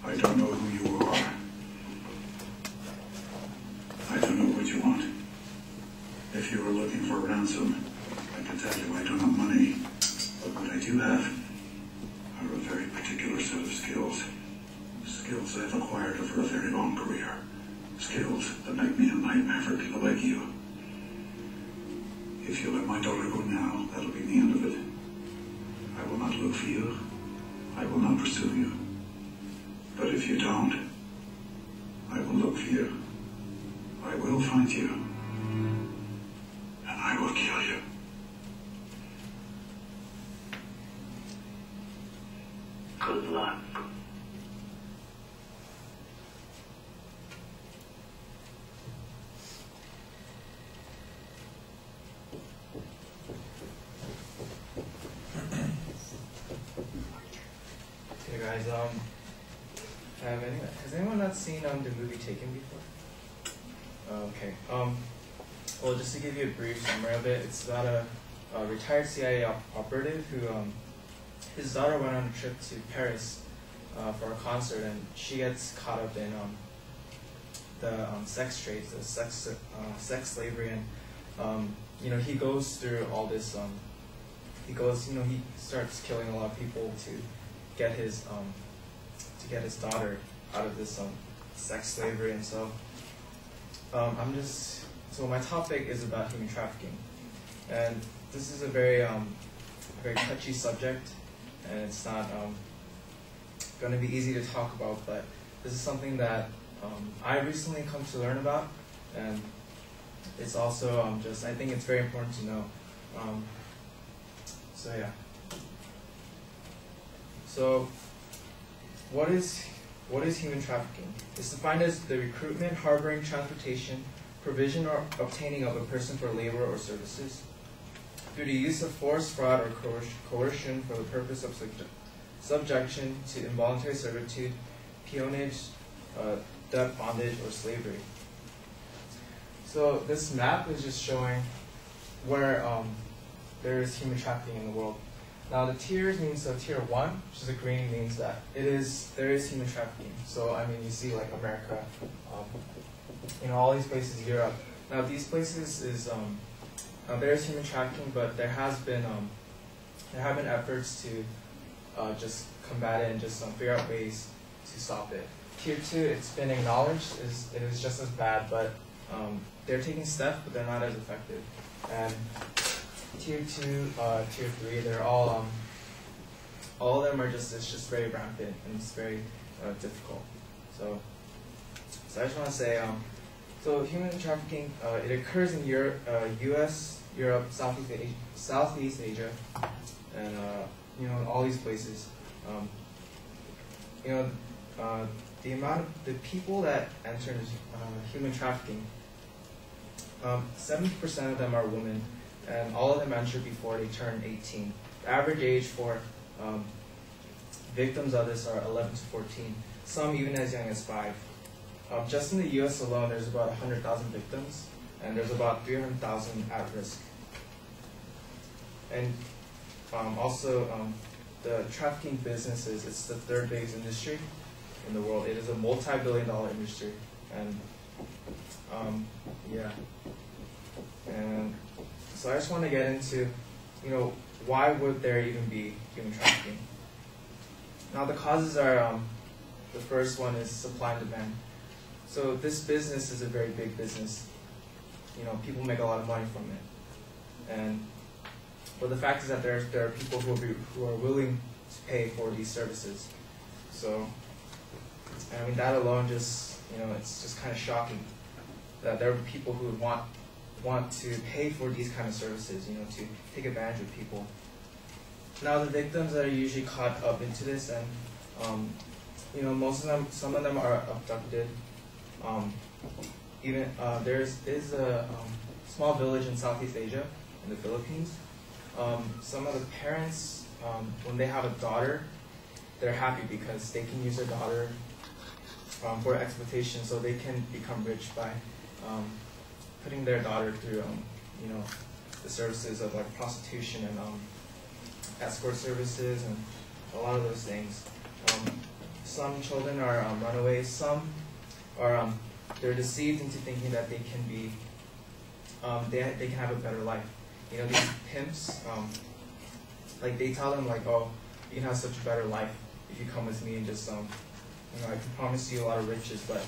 I don't know who you are. I don't know what you want. If you were looking for ransom, I can tell you I don't have money. But what I do have are a very particular set of skills. Skills I've acquired over a very long career. Skills that make me a nightmare for people like you. If you let my daughter go now, that'll be the end of it. I will not look for you. I will not pursue you. But if you don't, I will look for you. I will find you. And I will kill you. Good luck. Hey guys, has anyone not seen the movie Taken before? Okay. Well, just to give you a brief summary of it, it's about a retired CIA operative who his daughter went on a trip to Paris for a concert, and she gets caught up in the sex trades, the sex slavery, and he goes through all this. He starts killing a lot of people to get his daughter out of this sex slavery, and so so my topic is about human trafficking, and this is a very touchy subject, and it's not going to be easy to talk about, but this is something that I recently come to learn about, and it's also I think it's very important to know. So yeah. So what is human trafficking? It's defined as the recruitment, harboring, transportation, provision, or obtaining of a person for labor or services through the use of force, fraud, or coercion for the purpose of subjection to involuntary servitude, peonage, debt, bondage, or slavery. So this map is just showing where there is human trafficking in the world. Now the tiers means tier 1, which is a green, means that there is human trafficking. So I mean, you see like America, all these places, Europe. Now these places is there is human trafficking, but there have been efforts to just combat it and just figure out ways to stop it. Tier 2, it's been acknowledged it is just as bad, but they're taking steps, but they're not as effective. And Tier 2, Tier 3, they're all of them are it's just very rampant, and it's very difficult. So I just want to say, so human trafficking, it occurs in Europe, U.S., Europe, Southeast Asia, and all these places. The amount of the people that enter human trafficking, 70% of them are women, and all of them enter before they turn 18. The average age for victims of this are 11 to 14, some even as young as 5. Just in the U.S. alone, there's about 100,000 victims, and there's about 300,000 at risk. And the trafficking businesses, it's the third biggest industry in the world. It is a multi-billion-dollar industry, and yeah. And so I just want to get into, why would there even be human trafficking? Now the causes are, the first one is supply and demand. So this business is a very big business. People make a lot of money from it. But the fact is that there are people who are willing to pay for these services. So, I mean, that alone just, it's just kind of shocking that there are people who would want to pay for these kind of services, to take advantage of people. Now the victims that are usually caught up into this, and some of them are abducted. There is a small village in Southeast Asia, in the Philippines. Some of the parents, when they have a daughter, they're happy because they can use their daughter for exploitation, so they can become rich by putting their daughter through, the services of like prostitution and escort services and a lot of those things. some children are runaways. Some are they're deceived into thinking that they can be they can have a better life. You know, these pimps, like they tell them like, oh, you can have such a better life if you come with me and just you know, I can promise you a lot of riches, but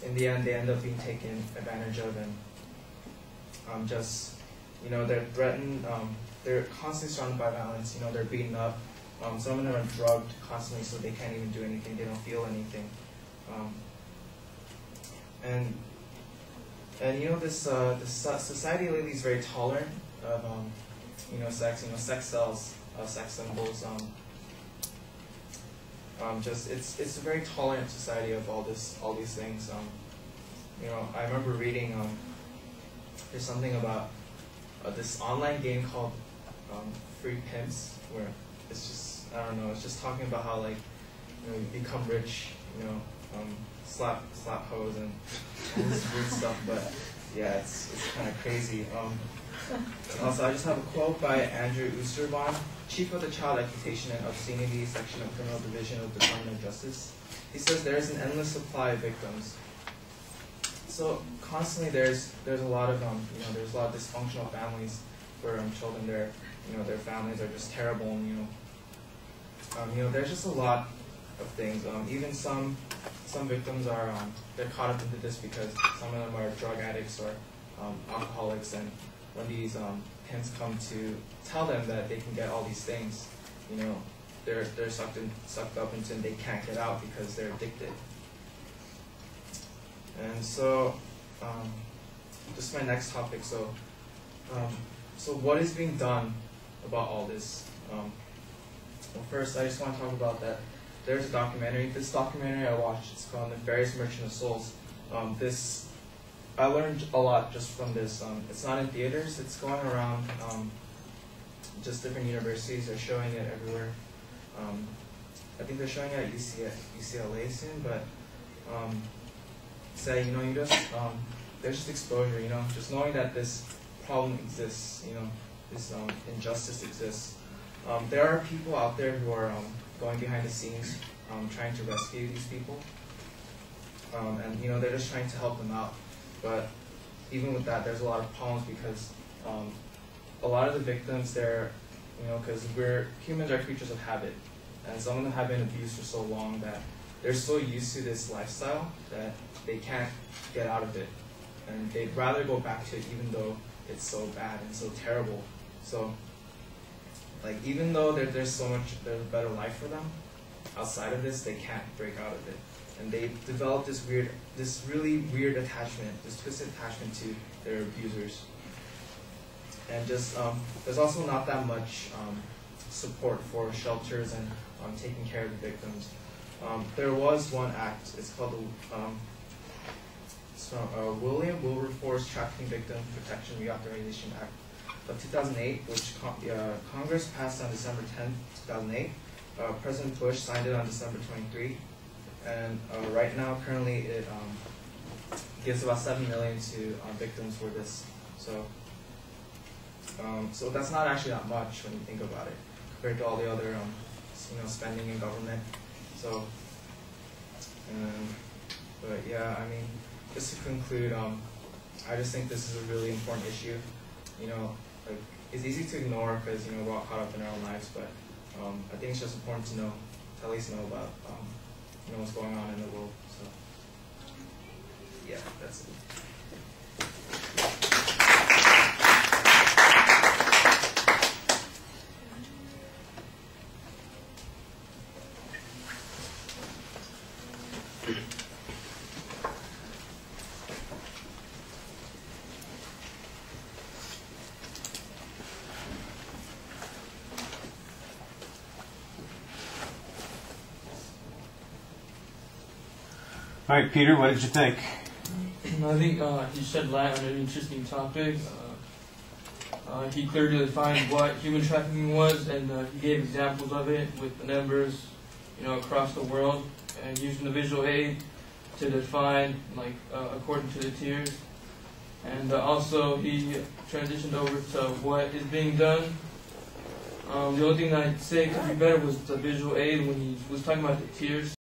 in the end they end up being taken advantage of, and just, you know, they're threatened, they're constantly surrounded by violence. You know, they're beaten up. Some of them are drugged constantly, so they can't even do anything. They don't feel anything. And you know, this society lately is very tolerant of you know, sex. You know, sex sells, sex symbols. Just it's a very tolerant society of all these things. You know, I remember reading there's something about this online game called Free Pimps, where it's just, I don't know, it's just talking about how, like, you know, you become rich, you know, slap hoes and all this weird stuff. But yeah, it's kind of crazy. Also, I just have a quote by Andrew Oosterbaum, Chief of the Child Exploitation and Obscenity Section of Criminal Division of the Department of Justice. He says there is an endless supply of victims. So constantly there's a lot of you know, there's a lot of dysfunctional families where children, their families are just terrible, and you know, there's just a lot of things. Even some victims are they're caught up into this because some of them are drug addicts or alcoholics, and when these pimps come to tell them that they can get all these things, you know, they're sucked up into, and they can't get out because they're addicted. And so, just my next topic. So what is being done about all this? Well, first, I just want to talk about that. There's a documentary. This documentary I watched, it's called Nefarious Merchant of Souls. I learned a lot just from this. It's not in theaters. It's going around just different universities. They're showing it everywhere. I think they're showing it at UCLA soon, but say, you know, you just there's just exposure. You know, just knowing that this problem exists. You know, this injustice exists. There are people out there who are going behind the scenes, trying to rescue these people, and you know, they're just trying to help them out. But even with that, there's a lot of problems because a lot of the victims, they're, you know, because humans are creatures of habit, and some of them have been abused for so long that they're so used to this lifestyle that they can't get out of it, and they'd rather go back to it even though it's so bad and so terrible. So, like, even though there's a better life for them outside of this, they can't break out of it, and they develop this really weird attachment, this twisted attachment to their abusers. And just there's also not that much support for shelters and taking care of the victims. There was one act. It's called the William Wilberforce Trafficking Victim Protection Reauthorization Act of 2008, which Congress passed on December 10, 2008. President Bush signed it on December 23, and right now, currently, it gives about $7 million to victims for this. So, so that's not actually that much when you think about it, compared to all the other, you know, spending in government. So, but yeah, I mean, just to conclude, I just think this is a really important issue. You know, like, it's easy to ignore because, you know, we're all caught up in our own lives, but I think it's just important to know, to at least know about, you know, what's going on in the world. So, yeah, that's it. All right, Peter, what did you think? I think he shed light on an interesting topic. He clearly defined what human trafficking was, and he gave examples of it with the numbers, you know, across the world, and using the visual aid to define, like, according to the tiers. And also, he transitioned over to what is being done. The only thing I'd say could be better was the visual aid when he was talking about the tiers.